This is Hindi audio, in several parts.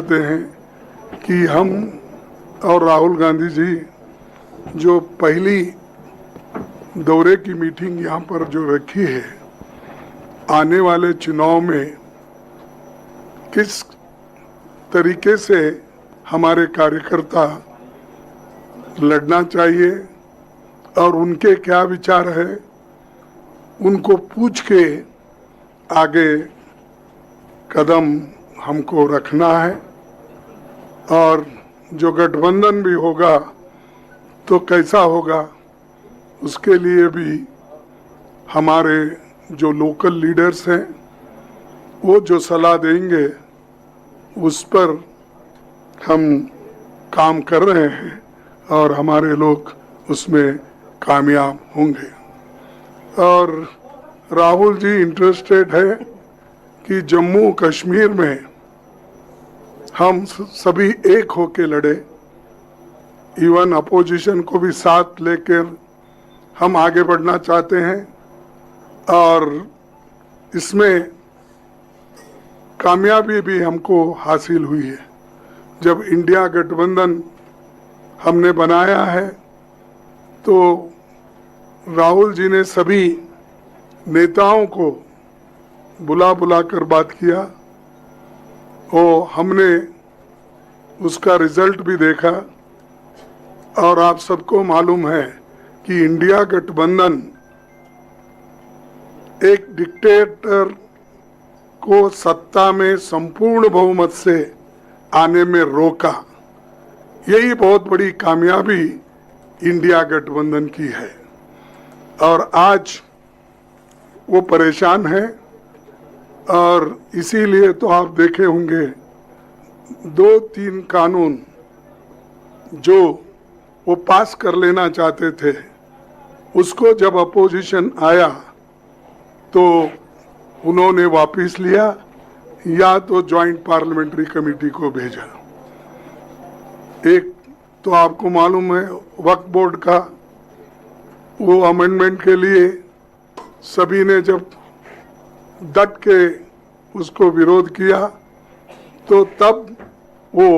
चाहते हैं कि हम और राहुल गांधी जी जो पहली दौरे की मीटिंग यहाँ पर जो रखी है, आने वाले चुनाव में किस तरीके से हमारे कार्यकर्ता लड़ना चाहिए और उनके क्या विचार है, उनको पूछ के आगे कदम हमको रखना है। और जो गठबंधन भी होगा तो कैसा होगा, उसके लिए भी हमारे जो लोकल लीडर्स हैं वो जो सलाह देंगे उस पर हम काम कर रहे हैं और हमारे लोग उसमें कामयाब होंगे। और राहुल जी इंटरेस्टेड है कि जम्मू कश्मीर में हम सभी एक होके लड़े, इवन अपोजिशन को भी साथ लेकर हम आगे बढ़ना चाहते हैं। और इसमें कामयाबी भी हमको हासिल हुई है। जब इंडिया गठबंधन हमने बनाया है तो राहुल जी ने सभी नेताओं को बुला कर बात किया और हमने उसका रिजल्ट भी देखा। और आप सबको मालूम है कि इंडिया गठबंधन एक डिक्टेटर को सत्ता में संपूर्ण बहुमत से आने में रोका। यही बहुत बड़ी कामयाबी इंडिया गठबंधन की है। और आज वो परेशान है और इसीलिए तो आप देखे होंगे 2-3 कानून जो वो पास कर लेना चाहते थे, उसको जब अपोजिशन आया तो उन्होंने वापस लिया या तो जॉइंट पार्लियामेंट्री कमेटी को भेजा। एक तो आपको मालूम है वक्फ बोर्ड का वो अमेंडमेंट के लिए सभी ने जब डट के उसको विरोध किया तो तब वो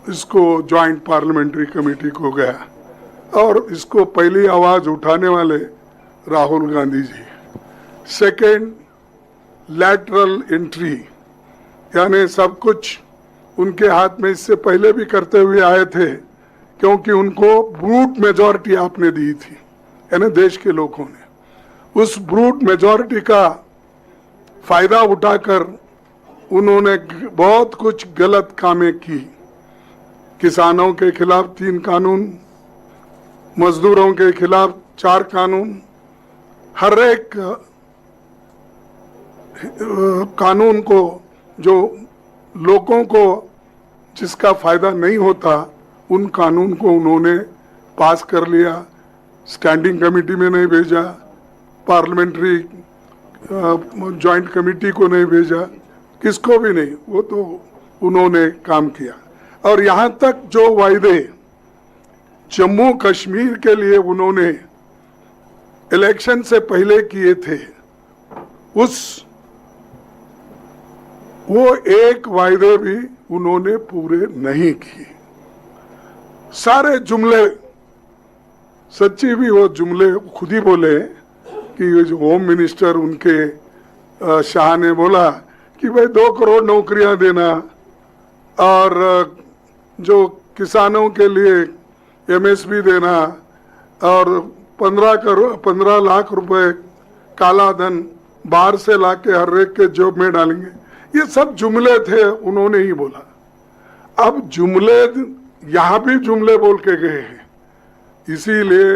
इसको जॉइंट पार्लियामेंट्री कमेटी को गया। और इसको पहली आवाज उठाने वाले Rahul Gandhi ji. Second, lateral entry, यानी सब कुछ उनके हाथ में इससे पहले भी करते हुए आए थे, क्योंकि उनको ब्रूट मेजॉरिटी आपने दी थी, यानी देश के लोगों ने उस ब्रूट मेजॉरिटी का फायदा उठाकर उन्होंने बहुत कुछ गलत कामें की। किसानों के खिलाफ 3 कानून, मजदूरों के खिलाफ 4 कानून, हर एक कानून को जो लोगों को जिसका फायदा नहीं होता उन कानून को उन्होंने पास कर लिया। स्टैंडिंग कमेटी में नहीं भेजा, पार्लियामेंट्री जॉइंट कमेटी को नहीं भेजा, किसको भी नहीं, वो तो उन्होंने काम किया। और यहाँ तक जो वायदे जम्मू कश्मीर के लिए उन्होंने इलेक्शन से पहले किए थे, वो एक वायदे भी उन्होंने पूरे नहीं किए। सारे जुमले, सच्ची भी वो जुमले खुद ही बोले कि जो होम मिनिस्टर उनके शाह ने बोला कि भाई 2 करोड़ नौकरियां देना और जो किसानों के लिए एमएसपी देना और 15 लाख रुपए काला धन बाहर से लाके हर एक के जॉब में डालेंगे, ये सब जुमले थे, उन्होंने ही बोला। अब जुमले यहाँ भी जुमले बोल के गए हैं, इसीलिए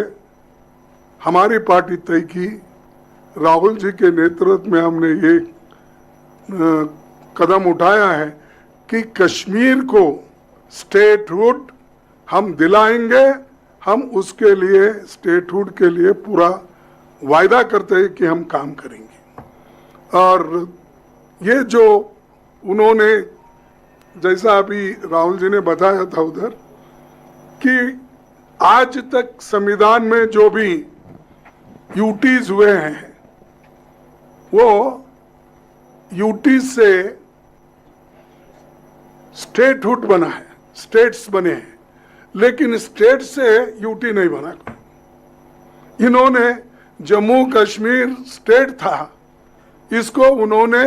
हमारी पार्टी तय की, राहुल जी के नेतृत्व में हमने ये कदम उठाया है कि कश्मीर को स्टेटहुड हम दिलाएंगे। हम उसके लिए स्टेटहुड के लिए पूरा वायदा करते हैं कि हम काम करेंगे। और ये जो उन्होंने, जैसा अभी राहुल जी ने बताया था उधर, कि आज तक संविधान में जो भी यूटीज हुए हैं वो यूटी से स्टेटहुड बना है, स्टेट्स बने हैं, लेकिन स्टेट से यूटी नहीं बना। इन्होंने जम्मू कश्मीर स्टेट था, इसको उन्होंने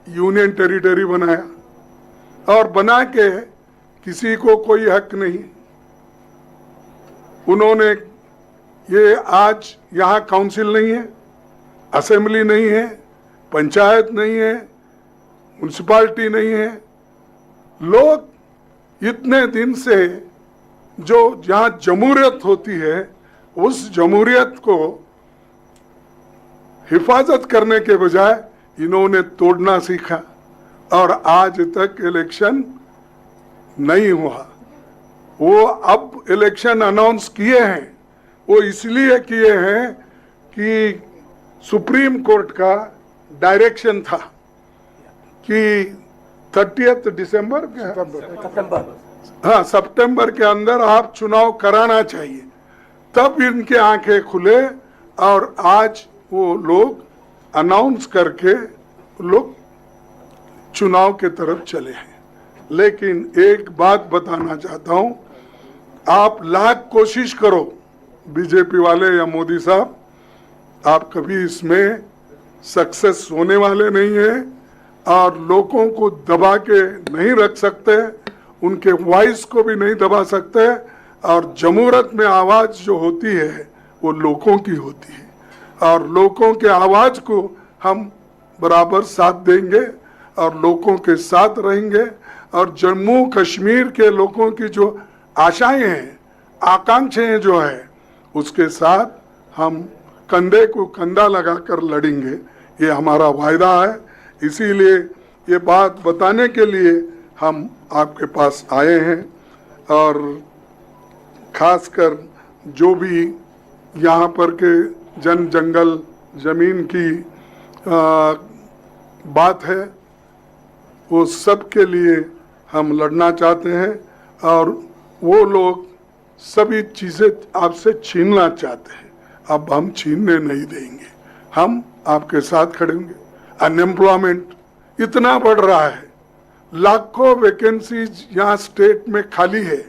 यूनियन टेरिटरी बनाया और बना के किसी को कोई हक नहीं। उन्होंने ये आज यहाँ काउंसिल नहीं है, असेंबली नहीं है, पंचायत नहीं है, म्यूनिसिपालिटी नहीं है। लोग इतने दिन से जो जहाँ जमहूरियत होती है उस जमहूरियत को हिफाजत करने के बजाय इन्होंने तोड़ना सीखा और आज तक इलेक्शन नहीं हुआ। वो अब इलेक्शन अनाउंस किए हैं, वो इसलिए किए हैं कि सुप्रीम कोर्ट का डायरेक्शन था कि 30 दिसंबर सितंबर के अंदर आप चुनाव कराना चाहिए। तब इनके आंखें खुले और आज वो लोग अनाउंस करके लोग चुनाव के तरफ चले हैं। लेकिन एक बात बताना चाहता हूं, आप लाख कोशिश करो बीजेपी वाले या मोदी साहब, आप कभी इसमें सक्सेस होने वाले नहीं हैं और लोगों को दबा के नहीं रख सकते, उनके वॉइस को भी नहीं दबा सकते। और जमहूरियत में आवाज जो होती है वो लोगों की होती है और लोगों के आवाज को हम बराबर साथ देंगे और लोगों के साथ रहेंगे। और जम्मू कश्मीर के लोगों की जो आशाएं हैं, आकांक्षाएं जो है, उसके साथ हम कंधे को कंधा लगाकर लड़ेंगे, ये हमारा वायदा है। इसीलिए ये बात बताने के लिए हम आपके पास आए हैं और खासकर जो भी यहाँ पर के जंगल जमीन की बात है वो सब के लिए हम लड़ना चाहते हैं और वो लोग सभी चीज़ें आपसे छीनना चाहते हैं, अब हम छीनने नहीं देंगे, हम आपके साथ खड़े होंगे। अनएम्प्लॉयमेंट इतना बढ़ रहा है, लाखों वैकेंसीज यहाँ स्टेट में खाली है,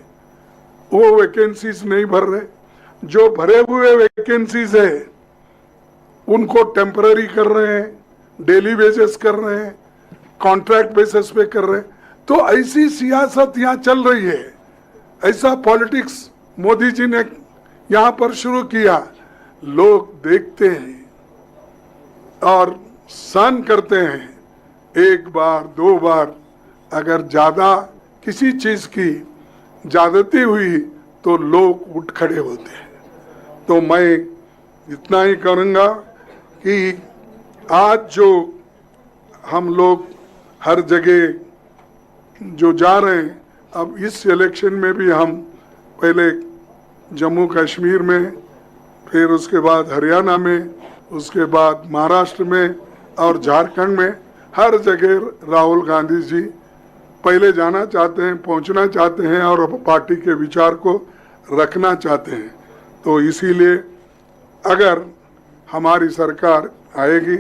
वो वैकेंसीज नहीं भर रहे। जो भरे हुए वैकेंसीज है उनको टेम्पररी कर रहे हैं, डेली बेसिस कर रहे हैं, कॉन्ट्रैक्ट बेसिस पे कर रहे हैं। तो ऐसी सियासत यहाँ चल रही है, ऐसा पॉलिटिक्स मोदी जी ने यहाँ पर शुरू किया। लोग देखते हैं और सहन करते हैं, एक बार दो बार अगर ज्यादा किसी चीज की ज्यादती हुई तो लोग उठ खड़े होते हैं। तो मैं इतना ही करूँगा कि आज जो हम लोग हर जगह जो जा रहे हैं, अब इस इलेक्शन में भी हम पहले जम्मू कश्मीर में, फिर उसके बाद हरियाणा में, उसके बाद महाराष्ट्र में और झारखंड में, हर जगह राहुल गांधी जी पहले जाना चाहते हैं, पहुंचना चाहते हैं और पार्टी के विचार को रखना चाहते हैं। तो इसीलिए अगर हमारी सरकार आएगी,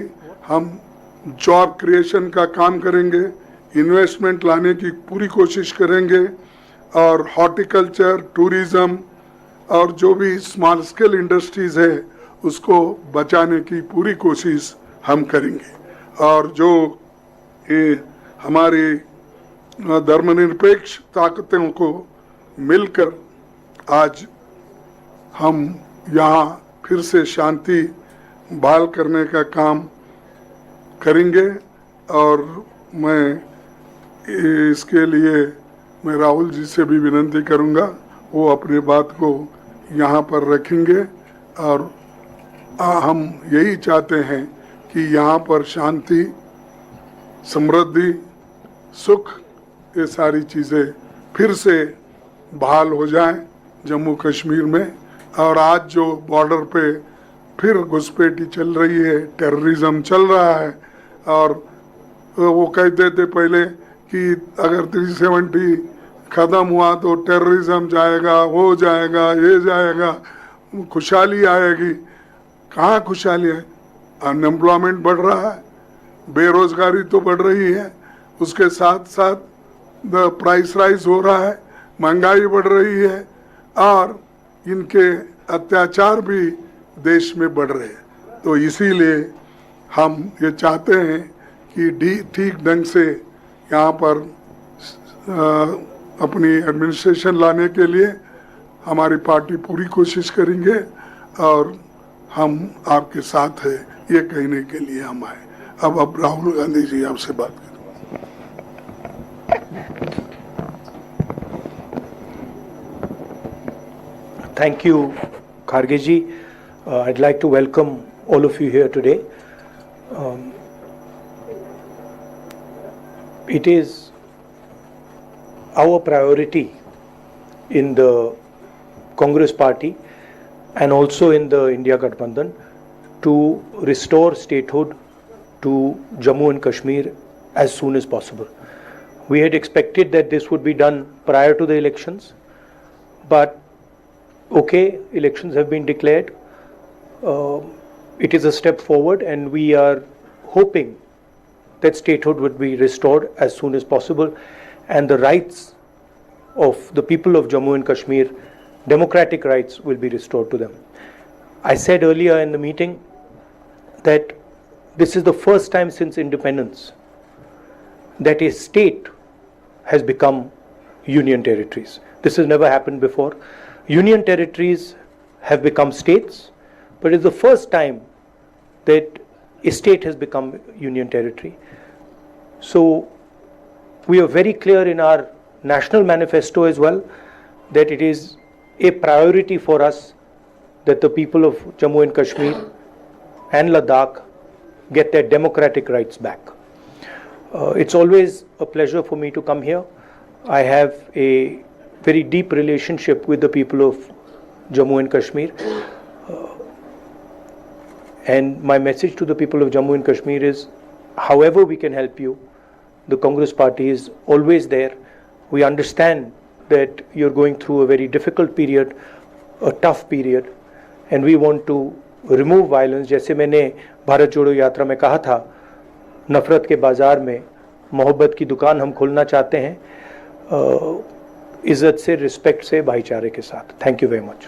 हम जॉब क्रिएशन का काम करेंगे, इन्वेस्टमेंट लाने की पूरी कोशिश करेंगे और हॉर्टिकल्चर, टूरिज्म और जो भी स्मॉल स्केल इंडस्ट्रीज है उसको बचाने की पूरी कोशिश हम करेंगे। और जो ये हमारी धर्मनिरपेक्ष ताकतों को मिलकर आज हम यहाँ फिर से शांति बहाल करने का काम करेंगे। और मैं इसके लिए मैं राहुल जी से भी विनती करूँगा, वो अपनी बात को यहाँ पर रखेंगे और हम यही चाहते हैं कि यहाँ पर शांति, समृद्धि, सुख, ये सारी चीज़ें फिर से बहाल हो जाएं जम्मू कश्मीर में। और आज जो बॉर्डर पे फिर घुसपैठी चल रही है, टेररिज्म चल रहा है, और वो कहते थे पहले कि अगर 370 ख़त्म हुआ तो टेररिज्म जाएगा, हो जाएगा, ये जाएगा, खुशहाली आएगी। कहाँ खुशहाली है? अनएम्प्लॉयमेंट बढ़ रहा है, बेरोजगारी तो बढ़ रही है, उसके साथ साथ प्राइस राइज हो रहा है, महंगाई बढ़ रही है और इनके अत्याचार भी देश में बढ़ रहे हैं। तो इसीलिए हम ये चाहते हैं कि ठीक ढंग से यहाँ पर अपनी एडमिनिस्ट्रेशन लाने के लिए हमारी पार्टी पूरी कोशिश करेंगे और हम आपके साथ है ये कहने के लिए हम आए। अब राहुल गांधी जी आपसे बात करें। Thank you, Kharge ji. I'd like to welcome all of you here today. It is our priority in the Congress party and also in the India Gathbandhan to restore statehood to Jammu and Kashmir as soon as possible. We had expected that this would be done prior to the elections, but okay, elections have been declared. It is a step forward and we are hoping that statehood would be restored as soon as possible and the rights of the people of Jammu and Kashmir, democratic rights, will be restored to them. I said earlier in the meeting that this is the first time since independence that a state has become union territories. This has never happened before. Union territories have become states, but it's the first time that a state has become union territory. So we are very clear in our national manifesto as well that it is a priority for us that the people of Jammu and Kashmir and Ladakh get their democratic rights back. It's always a pleasure for me to come here. I have a very deep relationship with the people of Jammu and Kashmir. And my message to the people of Jammu and Kashmir is, however we can help you, the Congress party is always there. We understand that you're going through a very difficult period, a tough period, and we want to remove violence. जैसे मैंने भारत जोड़ो यात्रा में कहा था, नफरत के बाजार में मोहब्बत की दुकान हम खोलना चाहते हैं, इज्जत से, रिस्पेक्ट से, भाईचारे के साथ. Thank you very much.